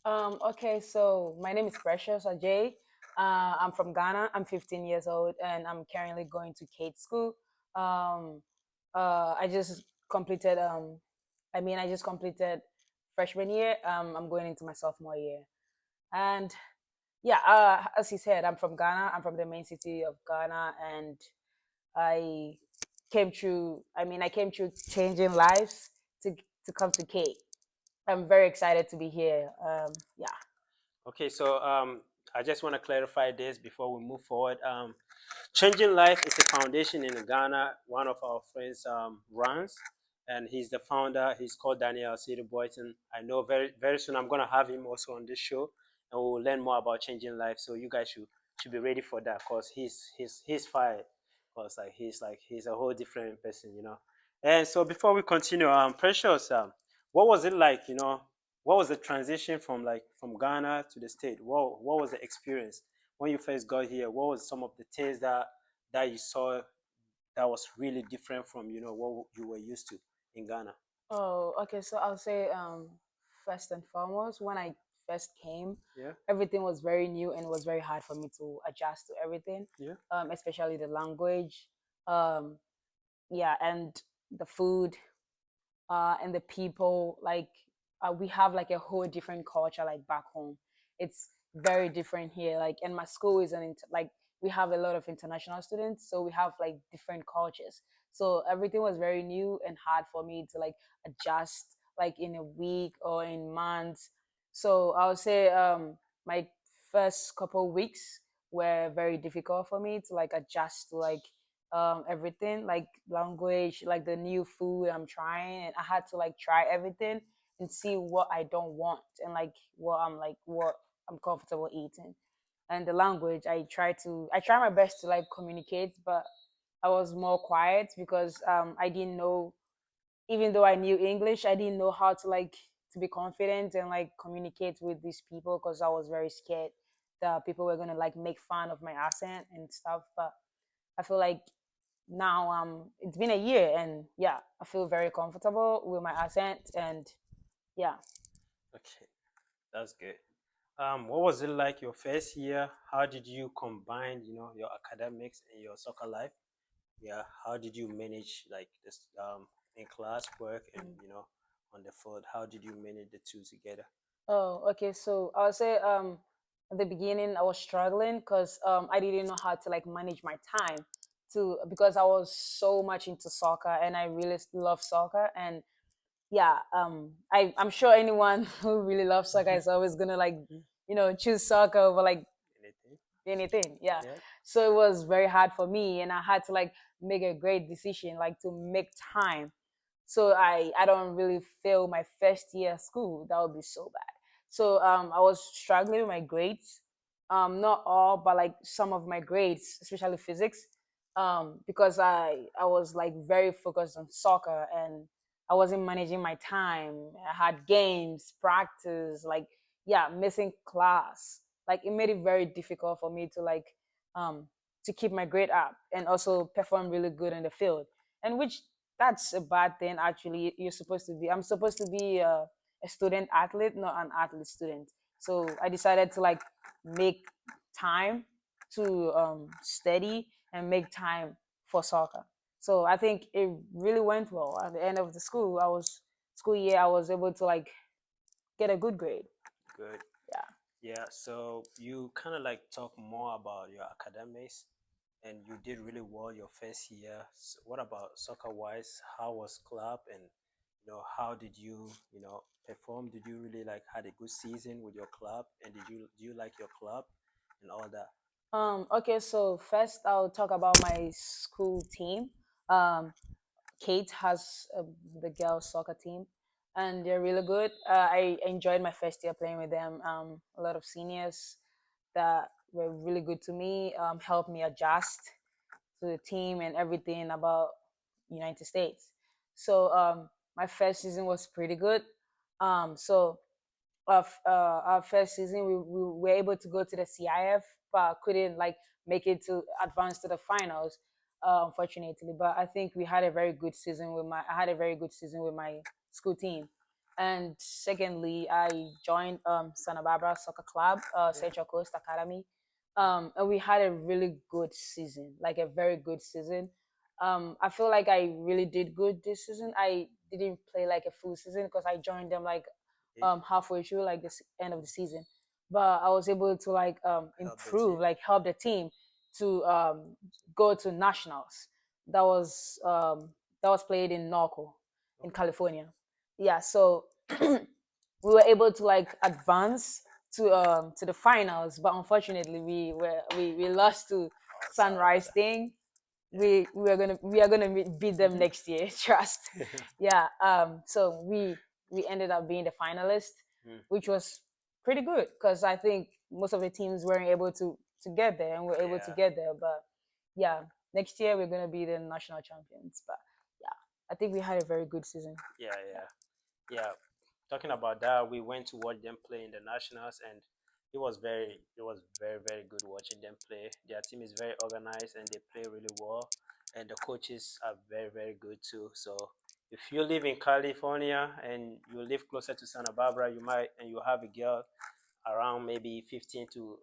Okay, so my name is Precious Adjeley. I'm from Ghana. I'm 15 years old, and I'm currently going to Kate School. Um, I just completed. I just completed freshman year. I'm going into my sophomore year, and yeah, as you said, I'm from Ghana. I'm from the main city of Ghana, and I came through. I came through changing lives to come to Kate. I'm very excited to be here. Yeah. Okay, so I just want to clarify this before we move forward. Changing Life is a foundation in Ghana. One of our friends runs, and he's the founder. He's called Daniel City Boyton. I know very soon I'm gonna have him also on this show, and we'll learn more about changing life. So you guys should be ready for that, cause he's fire, cause he's a whole different person, you know. And so before we continue, Precious, what was it like, you know? What was the transition from from Ghana to the state? What was the experience when you first got here? What was some of the things that you saw that was really different from what you were used to in Ghana? Oh, okay. So I'll say, first and foremost, when I first came, Yeah, everything was very new and it was very hard for me to adjust to everything, yeah. especially the language, um, yeah, and the food, and the people. Like, we have like a whole different culture, like back home. It's very different here. Like, and my school is like we have a lot of international students, so we have like different cultures. So everything was very new and hard for me to like adjust, like in a week or in months. So I would say, my first couple weeks were very difficult for me to like adjust to like, everything, like language, like the new food I'm trying, and I had to like try everything and see what I don't want and like what I'm comfortable eating. And the language, I try my best to like communicate, but I was more quiet because I didn't know, even though I knew English, I didn't know how to like to be confident and like communicate with these people because I was very scared that people were gonna like make fun of my accent and stuff. But I feel like now, it's been a year, and yeah, I feel very comfortable with my accent, and yeah. Okay, that's good. What was it like your first year? How did you combine, your academics and your soccer life? Yeah, how did you manage like this in class work and Mm. on the field? How did you manage the two together? Oh, okay. So I would say, at the beginning I was struggling because I didn't know how to like manage my time to, because I was so much into soccer and I really love soccer. And yeah, I'm sure anyone who really loves soccer is always gonna like, choose soccer over like Anything? anything. Yeah. Yeah. So it was very hard for me, and I had to like make a great decision, like to make time. So I don't really feel my first year of school. That would be so bad. So I was struggling with my grades. Not all, but like some of my grades, especially physics, because I was like very focused on soccer and I wasn't managing my time. I had games, practice, like, yeah, missing class. Like, it made it very difficult for me um to keep my grade up and also perform really good in the field. And which, that's a bad thing actually. I'm supposed to be a student athlete, not an athlete student. So I decided to like make time to study and make time for soccer. So I think it really went well. At the end of the school year, I was able to like get a good grade. Good. Yeah. Yeah, so you kind of like talk more about your academics and you did really well your first year. So what about soccer wise? How was club and how did you perform? Did you really like had a good season with your club and do you like your club and all that? Okay, so first I'll talk about my school team. Um, Kate has the girls soccer team, and they're really good. I enjoyed my first year playing with them. A lot of seniors that were really good to me, helped me adjust to the team and everything about United States. So my first season was pretty good. So our first season, we were able to go to the CIF, but couldn't like make it to advance to the finals, unfortunately. But I think we had a very good season with my I had a very good season with my school team, And secondly, I joined Santa Barbara Soccer Club, Yeah. Central Coast Academy, and we had a really good season, like a very good season. I feel like I really did good this season. I didn't play like a full season because I joined them like Yeah. halfway through, like this end of the season. But I was able to like Help the team. improve, like help the team to go to nationals. That was played in Norco in Okay. California. Yeah, so we were able to like advance to the finals, but unfortunately we lost to Oh, sorry about Sunrise thing. that. We are gonna beat them Yeah. next year. Trust. Yeah. So we ended up being the finalist, Mm. which was pretty good because I think most of the teams weren't able to get there, and we're able to Yeah. get there. But yeah, next year we're gonna be the national champions. But yeah, I think we had a very good season. Yeah. Yeah. Yeah. Talking about that, we went to watch them play in the nationals, and it was very good watching them play. Their team is very organized and they play really well, and the coaches are very good too. So if you live in California and you live closer to Santa Barbara, you might and you have a girl around maybe 15 to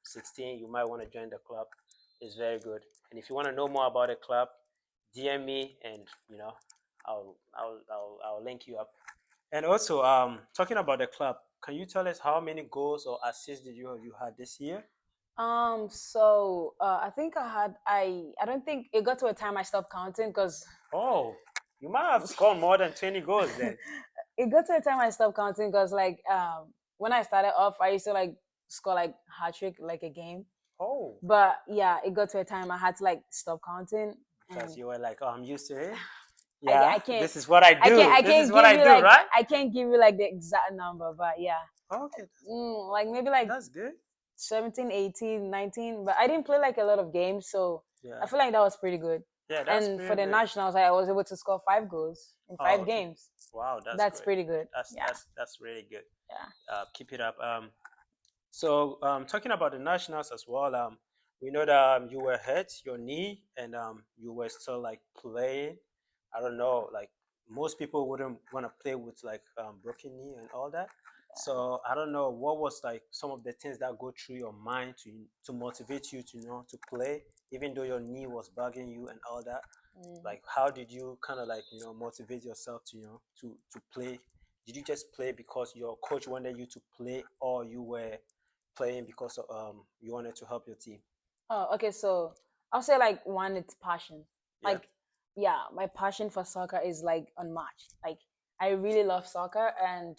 16, you might want to join the club. It's very good. And if you want to know more about the club, DM me, and I'll link you up. And also, talking about the club, can you tell us how many goals or assists did you had this year? So I think I don't think it got to a time I stopped counting because Oh, you might have scored more than 20 goals then. it got to a time I stopped counting because like when I started off I used to like score like hat trick like a game. Oh, But yeah, it got to a time I had to like stop counting because and you were like, oh, I'm used to it. I, Yeah, I can't this is what I do. I This can't is what give I you do, like right? I can't give you like the exact number, but yeah. Okay, Like maybe like that's good. 17, 18, 19. But I didn't play like a lot of games, so I Yeah, feel like that was pretty good. yeah, that's And for pretty the good. nationals, I was able to score 5 goals in Oh, five okay. games. Wow, that's That's great. pretty good. That's Yeah, that's that's really good. yeah. Keep it up. So, talking about the nationals as well, we know that you were hurt your knee and you were still like playing. I don't know, like most people wouldn't want to play with like broken knee and all that. So I don't know what was like some of the things that go through your mind to motivate you to to play, even though your knee was bugging you and all that. Mm. Like, how did you kind of like motivate yourself to to play? Did you just play because your coach wanted you to play, or you were playing because you wanted to help your team? Oh, okay. So I'll say like one, it's passion. Yeah. Like, yeah, my passion for soccer is like unmatched. Like, I really love soccer, and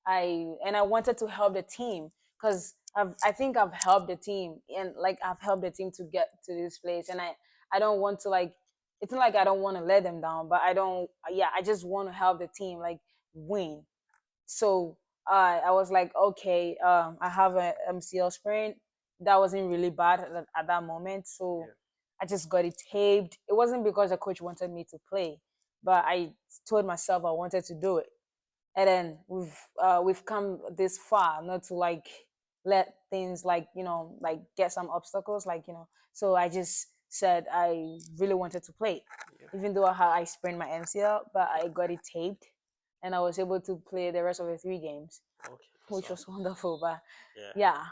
I wanted to help the team because I think I've helped the team, and like I've helped the team to get to this place, and I don't want to like. It's not like I don't want to let them down, but I don't. Yeah, I just want to help the team like win. So I was like, okay, I have a MCL sprain that wasn't really bad at that moment, so Yeah. I just got it taped. It wasn't because the coach wanted me to play, but I told myself I wanted to do it, and then we've come this far, not to like let things like like get some obstacles, like So I just said I really wanted to play, Yeah. even though I sprained my MCL, but I got it taped, and I was able to play the rest of the 3 games, Okay. which So was wonderful. But yeah, yeah,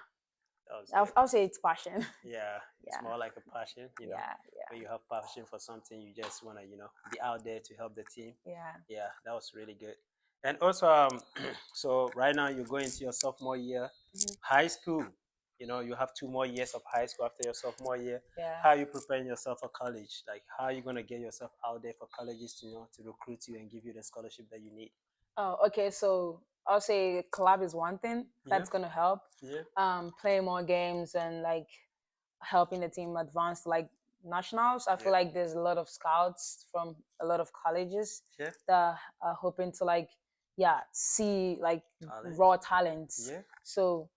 that was I'll, good. I'll say it's passion. Yeah, it's Yeah, more like a passion. yeah, When you have passion for something, you just wanna be out there to help the team. yeah, Yeah, that was really good. And also, so right now you're going to your sophomore year, yeah. high school. You have 2 more years of high school after your sophomore year. Yeah. How are you preparing yourself for college? Like, how are you gonna get yourself out there for colleges to to recruit you and give you the scholarship that you need? Oh, okay. So I'll say collab is one thing Yeah, that's gonna help. yeah, Play more games and like helping the team advance to like nationals. I yeah, feel like there's a lot of scouts from a lot of colleges yeah. that are hoping to like see like Talent. raw talents. Yeah, So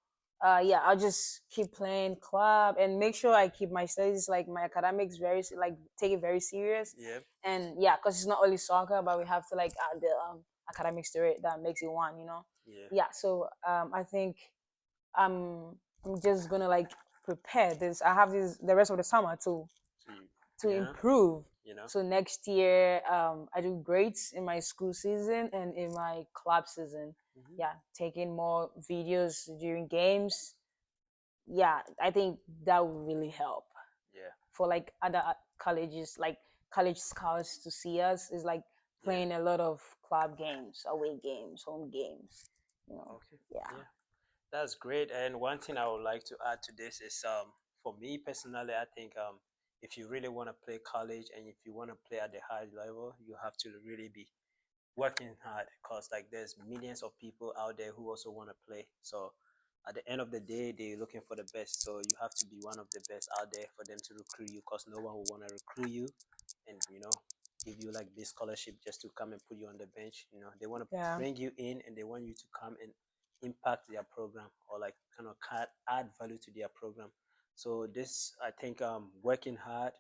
yeah, I'll just keep playing club and make sure I keep my studies like my academics very like take it very serious. yeah, And yeah, because it's not only soccer, but we have to like add the academics to it that makes it one. yeah. Yeah, so I think I'm I'm just gonna like prepare this. I have this the rest of the summer to So to yeah, improve. you know. So next year, I do great in my school season and in my club season. Hmm. Yeah, taking more videos during games. Yeah, I think that would really help Yeah, for like other colleges, like college scouts to see us. Is like yeah. playing a lot of club games, away games, home games. You know, Okay. yeah, Yeah, that's great. And one thing I would like to add to this is, for me personally, I think if you really want to play college and if you want to play at the high level, you have to really be working hard, because like there's millions of people out there who also want to play. So at the end of the day, they're looking for the best. So you have to be one of the best out there for them to recruit you, because no one will want to recruit you and give you like this scholarship just to come and put you on the bench. They want to yeah, bring you in and they want you to come and impact their program, or like kind of add value to their program. So this, I think, working hard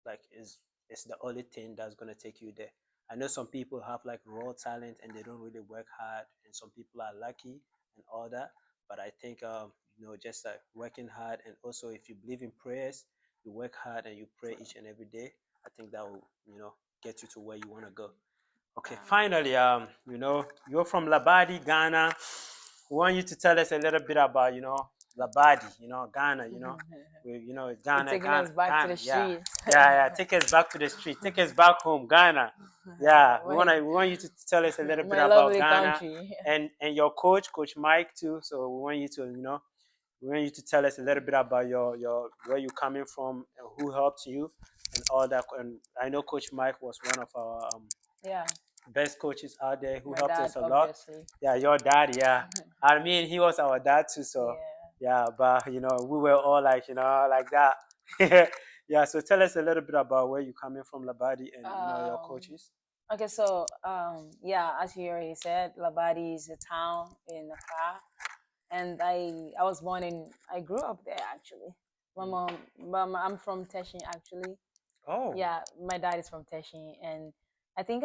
like is the only thing that's gonna take you there. I know some people have like raw talent and they don't really work hard, and some people are lucky and all that. But I think just like working hard, and also if you believe in prayers, you work hard and you pray each and every day. I think that will get you to where you want to go. Okay, yeah. finally, you're from Labadi, Ghana. We want you to tell us a little bit about, Labadi, Ghana, it's You're Ghana, taking Ghana, us back to Ghana, the yeah. streets. Yeah, yeah. Take us back to the street. Take us back home, Ghana. Yeah, we want you to tell us a little bit My about lovely Ghana country. and your coach, Coach Mike, too. So we want you to, we want you to tell us a little bit about your where you're coming from and who helped you and all that. And I know Coach Mike was one of our Yeah, best coaches out there who my helped dad, us a lot. obviously. Yeah, your dad, yeah. I mean, he was our dad too, so Yeah. yeah, but we were all like, like that. Yeah, so tell us a little bit about where you're coming from, Labadi, and your Um, coaches. okay, so yeah, as you already said, Labadi is a town in Accra, and I was born in. I grew up there actually. My Mm. mom, I'm from Teshin actually. Oh, Yeah, my dad is from Teshin, and I think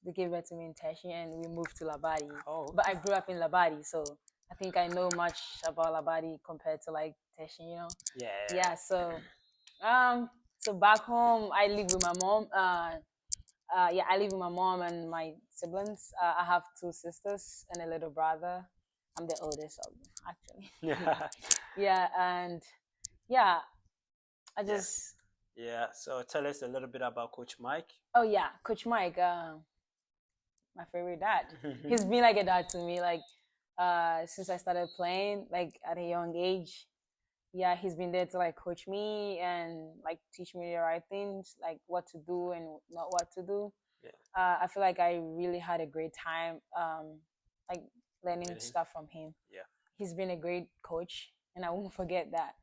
they gave birth to me in Teshin, and we moved to Labadi. oh, But I okay. grew up in Labadi, so I think I know much about Labadi compared to like Teshin, Yeah. Yeah, um, so back home, I live with my mom. Yeah, I live with my mom and my siblings. I have two sisters and a little brother. I'm the oldest of them, actually. Yeah. Yeah, and yeah, I Yeah. just. Yeah. So tell us a little bit about Coach Mike. Oh yeah, Coach Mike, my favorite dad. He's been like a dad to me, like since I started playing, like at a young age. Yeah, he's been there to like coach me and like teach me the right things, like what to do and not what to do. Yeah. I feel like I really had a great time, like learning With him. stuff from him. Yeah. He's been a great coach, and I won't forget that.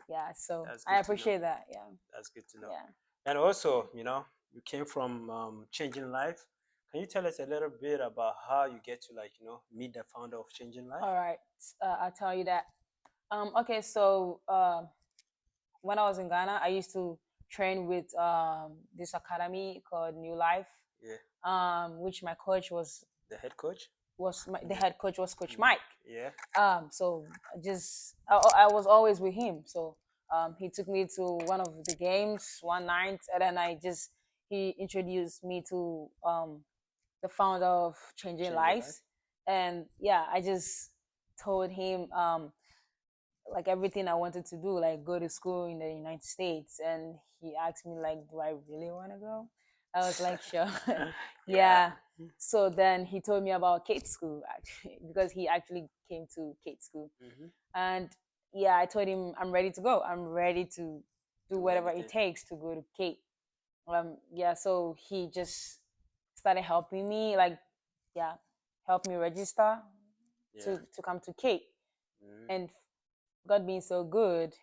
Yeah, so That's I good to know. appreciate that. Yeah, That's good to know. yeah. And also, you came from Changing Life. Can you tell us a little bit about how you get to like, meet the founder of Changing Life? All right, I'll tell you that. Okay, so when I was in Ghana, I used to train with this academy called New Life, Yeah. which my coach was The head coach? the head coach was Coach Mike. Yeah. So I was always with him. So he took me to one of the games one night, and then he introduced me to the founder of Changing Changing Life? Lives, and yeah, I just told him like everything I wanted to do, like go to school in the United States, and he asked me like, do I really want to go? I was like, sure. Yeah. Yeah. So then he told me about Kate School actually, because he actually came to Kate School, Mm-hmm. and yeah, I told him I'm ready to go. I'm ready to do Do whatever it everything. takes to go to Kate. Yeah. So he just started helping me, like, yeah, help me register Yeah. to come to Kate, Mm-hmm. and God being so good,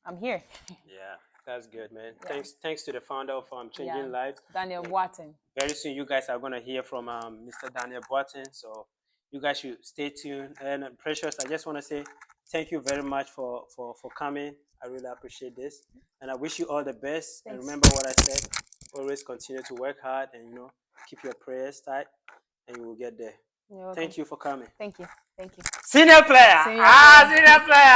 I'm here. Yeah. That's good, man. Yeah. Thanks to the founder of Yeah. Changing Lives. Daniel Like, Watson. very soon you guys are gonna hear from Mr. Daniel Boateng. So you guys should stay tuned. And Precious, I just want to say thank you very much for coming. I really appreciate this, and I wish you all the best. And Thanks. remember what I said: always continue to work hard, and keep your prayers tight, and you will get there. You're welcome. Thank you for coming. Thank you. Thank you. Senior player. Senior player. Senior player.